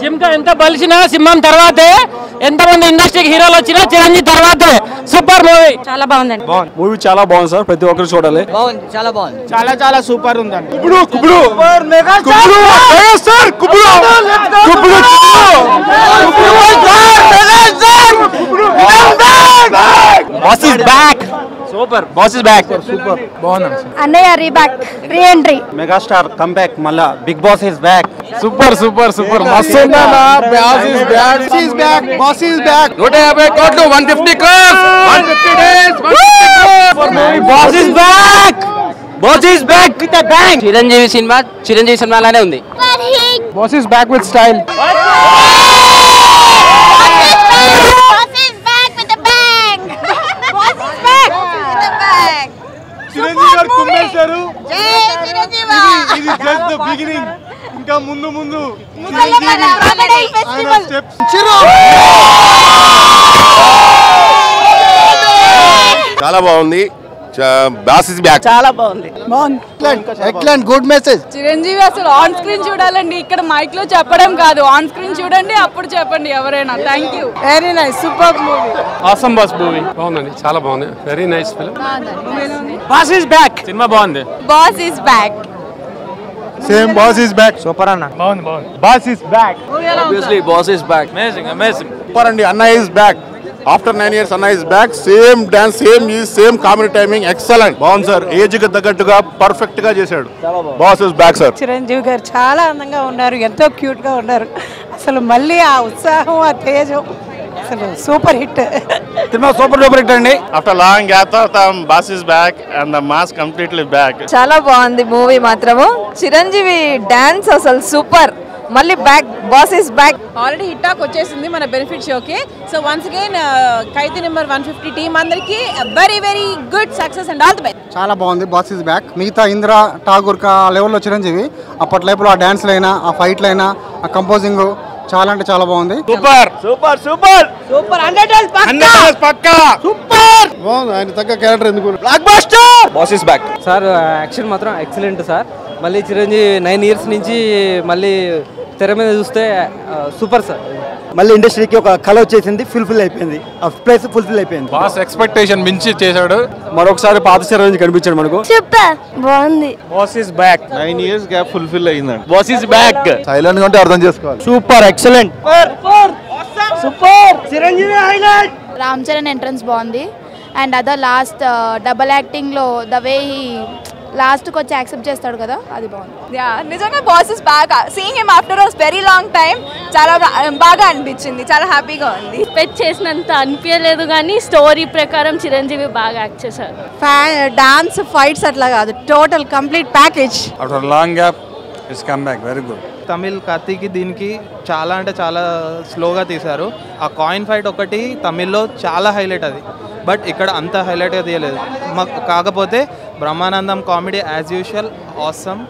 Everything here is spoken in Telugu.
జిమ్కా ఎంత బలిసినా సింహం తర్వాతే, ఎంతమంది ఇండస్ట్రీకి హీరోలు వచ్చినా చిరంజీవి తర్వాతే. సూపర్ మూవీ, చాలా బాగుందండి. మూవీ చాలా బాగుంది సార్, ప్రతి ఒక్కరు చూడాలి. బాగుంది, చాలా బాగుంది, చాలా చాలా సూపర్ ఉందండి. Super boss is back. Super బాగుంది అన్నయ్య రీబ్యాక్, reentry. Megastar come back, మళ్ళా big boss is back. Super super super మస్తు ఉందన్న. Boss is back, boss is back. 150 కోట్లు, 150 crores, 150 days, 150 crores. Boss is back, boss is back with a bang. Chiranjeevi సినిమాలానే ఉంది. Boss is back with style. Chiranjeevi గారు కుమ్మేశారు. ఇది జస్ట్ ద బిగినింగ్. ఇంకా ముందు ముందు చాలా బాగుంది. Boss is back. చాలా బాగుంది. Excellent, good message. చిరంజీవి అసలు ఆన్ స్క్రీన్ చూడాలండి, ఇక్కడ మైక్ లో చెప్పడం కాదు, ఆన్ స్క్రీన్ చూడండి, అప్పుడు చెప్పండి ఎవరైనా. Thank you, very nice, super movie. Awesome boss movie బాగుందండి, చాలా బాగుంది, very nice film. Boss is back cinema బాగుంది. Boss is back. Same boss is back. Super అన్న, బాగుంది బాగుంది. Boss is back. Obviously boss is back. Amazing. Super అండి. అన్న ఇస్ బ్యాక్. ఆఫ్టర్ 9 years అన్న is back. Same dance, same comedy timing, excellent. బాగుంది సార్. ఏజ్ కి తగ్గట్టుగా పర్ఫెక్ట్ గా చేశాడు. Boss is back sir. Chiranjeevi గారు చాలా అందంగా ఉన్నారు, ఎంతో క్యూట్ గా ఉన్నారు. అసలు మళ్ళీ ఆ ఉత్సాహం, ఆ తేజం అసలు super hit. Cinema super duper hit అండి. After long gap boss is back and the mass completely back. చాలా బాగుంది మూవీ మాత్రము. చిరంజీవి డాన్స్ అసలు సూపర్. మళ్ళీ back, boss is back. Already hit talk వచ్చేసింది మన బెనిఫిట్ షోకి. So once again Khaidi number 150 team అందరికి very very good success and all the best. చాలా బాగుంది. Boss is back. మిగతా ఇంద్ర ఠాగూర్ కా లెవెల్లో చిరంజీవి, అప్పటి లైఫ్లో ఆ డాన్స్లైనా, ఆ ఫైట్లైనా, ఆ కంపోజింగ్ చాలా అంటే చాలా బాగుంది. సూపర్ సూపర్ సూపర్ సూపర్ 100 పక్కా సూపర్ బాగుంది. ఆయన తగ్గ క్యారెక్టర్ ఎందుకు. Block buster. Boss is back. Sir action మాత్రం ఎక్సలెంట్ సార్. మళ్ళీ చిరంజీవి 9 years నుంచి మళ్ళీ తెర మీద చూస్తే సూపర్ సార్. మళ్ళీ ఇండస్ట్రీకి ఒక కళ వచ్చేసింది, ఫుల్ఫిల్ అయిపోయింది, ఆ ప్లేస్ ఫుల్ఫిల్ అయిపోయింది. బాస్ ఎక్స్పెక్టేషన్ మించి చేశాడు. మరొకసారి పాత చిరంజీవి కనిపించాడు మనకు. సూపర్ బాగుంది. Boss is back. 9 years gap fulfil అయిందండి. Boss is back. సైలెంట్ గా ఉంటే అర్థం చేసుకోవాలి. Super, excellent, super. Chiranjeevi highlight. Ram Charan entrance బాగుంది. And other last double acting లో ద వే హీ లాస్ట్కి వచ్చి యాక్సెప్ట్ చేస్తాడు కదా, అది బాగుంది. నిజంగా boss is back. Seeing him after a very long time చాలా బాగా అనిపించింది, చాలా హ్యాపీగా ఉంది. ఎక్స్పెక్ట్ చేసినంత అనిపించలేదు, కానీ స్టోరీ ప్రకారం చిరంజీవి బాగా యాక్ట్ చేశారు. డాన్స్, ఫైట్స్ అట్లా కాదు, total complete package. After long gap is come back, very good. Tamil కార్తీకి దీనికి చాలా అంటే చాలా స్లోగా తీశారు. ఆ కాయిన్ ఫైట్ ఒకటి తమిళ్లో చాలా హైలైట్ అది, బట్ ఇక్కడ అంత హైలైట్గా తీయలేదు. కాకపోతే Brahmanandam comedy as usual awesome.